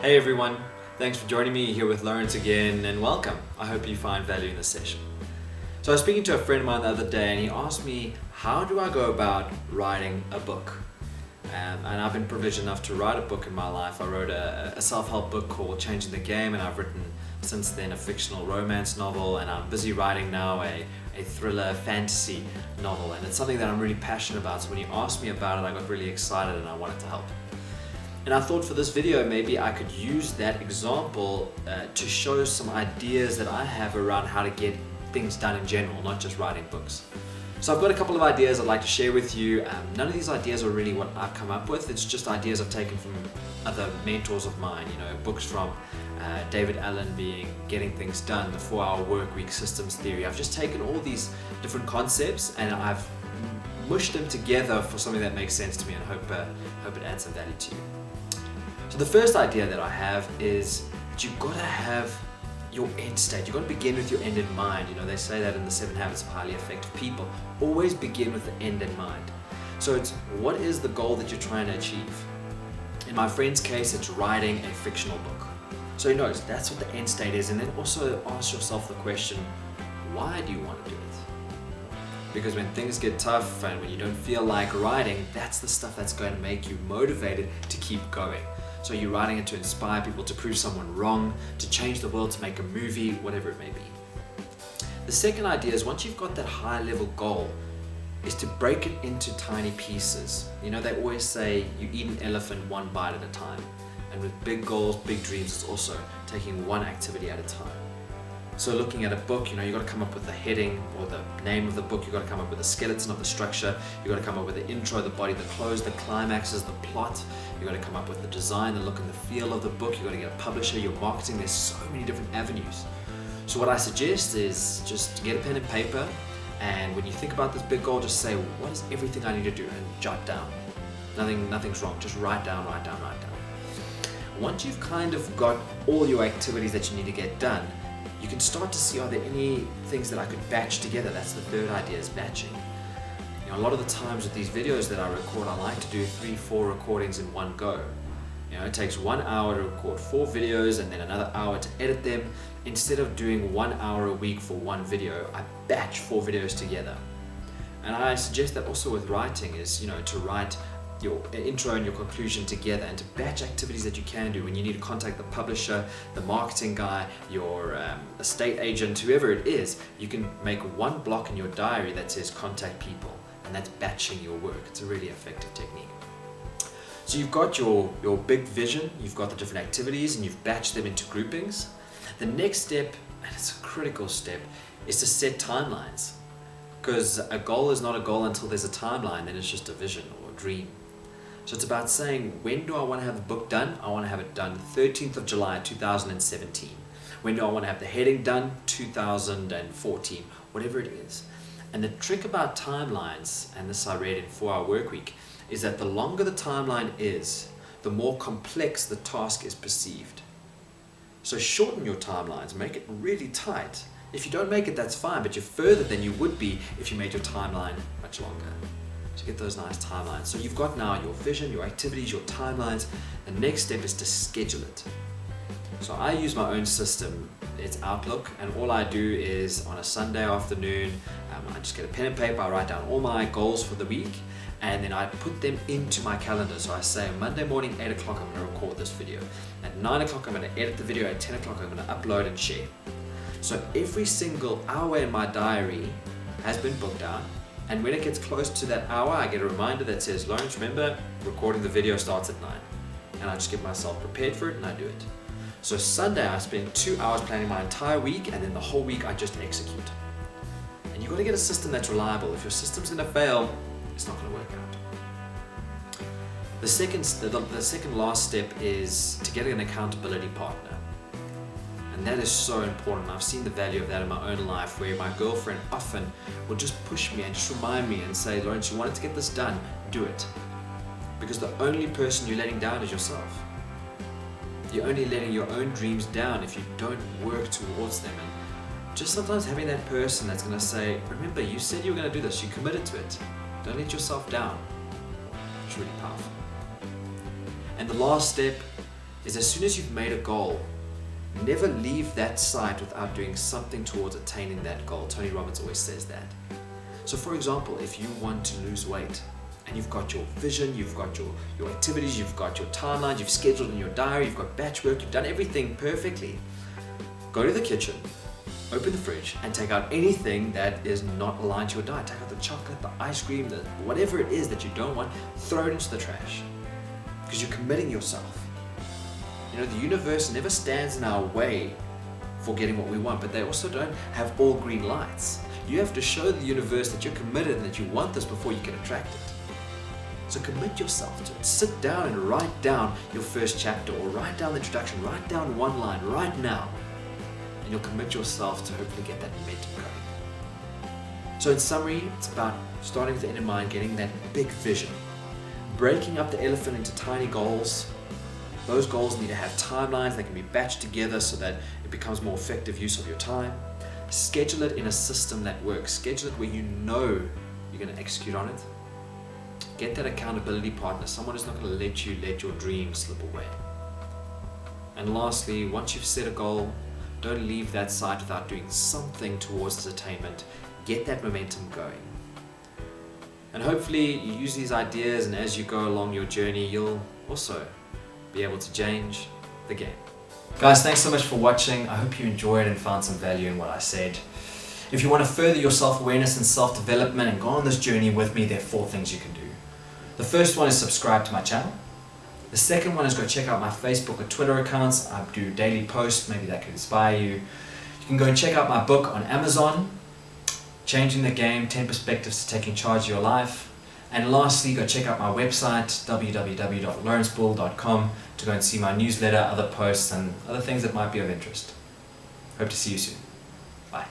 Hey everyone, thanks for joining me here with Lawrence again, and welcome. I hope you find value in this session. So I was speaking to a friend of mine the other day and he asked me, how do I go about writing a book? And I've been privileged enough to write a book in my life. I wrote a self-help book called Changing the Game, and I've written since then a fictional romance novel, and I'm busy writing now a thriller fantasy novel, and it's something that I'm really passionate about. So when you asked me about it, I got really excited and I wanted to help. And I thought for this video, maybe I could use that example to show some ideas that I have around how to get things done in general, not just writing books. So I've got a couple of ideas I'd like to share with you. None of these ideas are really what I've come up with. It's just ideas I've taken from other mentors of mine, books from David Allen being Getting Things Done, the 4-Hour Workweek, Systems Theory. I've just taken all these different concepts and I've mushed them together for something that makes sense to me, and hope it adds some value to you. So the first idea that I have is that you've got to have your end state. You've got to begin with your end in mind. They say that in the 7 Habits of Highly Effective People. Always begin with the end in mind. So it's, what is the goal that you're trying to achieve? In my friend's case, it's writing a fictional book. So you notice that's what the end state is, and then also ask yourself the question, why do you want to do it? Because when things get tough and when you don't feel like writing, that's the stuff that's going to make you motivated to keep going. So you're writing it to inspire people, to prove someone wrong, to change the world, to make a movie, whatever it may be. The second idea is, once you've got that high level goal, is to break it into tiny pieces. They always say you eat an elephant one bite at a time. And with big goals, big dreams, it's also taking one activity at a time. So looking at a book, you've got to come up with the heading or the name of the book. You've got to come up with the skeleton of the structure. You've got to come up with the intro, the body, the close, the climaxes, the plot. You've got to come up with the design, the look and the feel of the book. You've got to get a publisher, your marketing. There's so many different avenues. So what I suggest is just get a pen and paper, and when you think about this big goal, just say, what is everything I need to do? And jot down. Nothing's wrong. Just write down. Once you've kind of got all your activities that you need to get done, you can start to see, are there any things that I could batch together? That's the third idea, is batching. A lot of the times with these videos that I record, I like to do 3-4 recordings in one go. It takes 1 hour to record 4 videos and then another hour to edit them. Instead of doing 1 hour a week for one video, I batch 4 videos together. And I suggest that also with writing is, to write your intro and your conclusion together, and to batch activities that you can do. When you need to contact the publisher, the marketing guy, your estate agent, whoever it is, you can make one block in your diary that says contact people, and that's batching your work. It's a really effective technique. So you've got your big vision, you've got the different activities, and you've batched them into groupings. The next step, and it's a critical step, is to set timelines. Because a goal is not a goal until there's a timeline, then it's just a vision or a dream. So it's about saying, when do I want to have the book done? I want to have it done 13th of July 2017. When do I want to have the heading done? 2014, whatever it is. And the trick about timelines, and this I read in 4-Hour Workweek, is that the longer the timeline is, the more complex the task is perceived. So shorten your timelines, make it really tight. If you don't make it, that's fine, but you're further than you would be if you made your timeline much longer. To get those nice timelines. So you've got now your vision, your activities, your timelines. The next step is to schedule it. So I use my own system. It's Outlook, and all I do is on a Sunday afternoon, I just get a pen and paper, I write down all my goals for the week, and then I put them into my calendar. So I say Monday morning, 8 o'clock, I'm going to record this video. At 9 o'clock, I'm going to edit the video. At 10 o'clock, I'm going to upload and share. So every single hour in my diary has been booked out. And when it gets close to that hour, I get a reminder that says, Lawrence, remember, recording the video starts at 9. And I just get myself prepared for it and I do it. So Sunday, I spend 2 hours planning my entire week, and then the whole week I just execute. And you've got to get a system that's reliable. If your system's going to fail, it's not going to work out. The second last step is to get an accountability partner. And that is so important. I've seen the value of that in my own life, where my girlfriend often will just push me and just remind me and say, Lawrence, you wanted to get this done, do it. Because the only person you're letting down is yourself. You're only letting your own dreams down if you don't work towards them. And just sometimes having that person that's going to say, remember, you said you were going to do this, you committed to it. Don't let yourself down. It's really powerful. And the last step is, as soon as you've made a goal, never leave that site without doing something towards attaining that goal. Tony Robbins always says that. So for example, if you want to lose weight and you've got your vision, you've got your activities, you've got your timelines, you've scheduled in your diary, you've got batch work, you've done everything perfectly, go to the kitchen, open the fridge and take out anything that is not aligned to your diet. Take out the chocolate, the ice cream, whatever it is that you don't want, throw it into the trash. Because you're committing yourself. You know, the universe never stands in our way for getting what we want, but they also don't have all green lights. You have to show the universe that you're committed and that you want this before you can attract it. So commit yourself to it. Sit down and write down your first chapter, or write down the introduction, write down one line right now, and you'll commit yourself to hopefully get that momentum going. So in summary, it's about starting with the end in mind, getting that big vision, breaking up the elephant into tiny goals. Those goals need to have timelines that can be batched together so that it becomes more effective use of your time. Schedule it in a system that works. Schedule it where you know you're going to execute on it. Get that accountability partner, someone who's not going to let you let your dreams slip away. And lastly, once you've set a goal, don't leave that site without doing something towards its attainment. Get that momentum going. And hopefully you use these ideas, and as you go along your journey, you'll also be able to change the game. Guys, thanks so much for watching. I hope you enjoyed and found some value in what I said. If you want to further your self-awareness and self-development and go on this journey with me, there are 4 things you can do. The first one is subscribe to my channel. The second one is go check out my Facebook or Twitter accounts. I do daily posts, maybe that could inspire you. You can go and check out my book on Amazon, Changing the Game, 10 Perspectives to Taking Charge of Your Life. And lastly, go check out my website, www.lawrencebull.com, to go and see my newsletter, other posts, and other things that might be of interest. Hope to see you soon. Bye.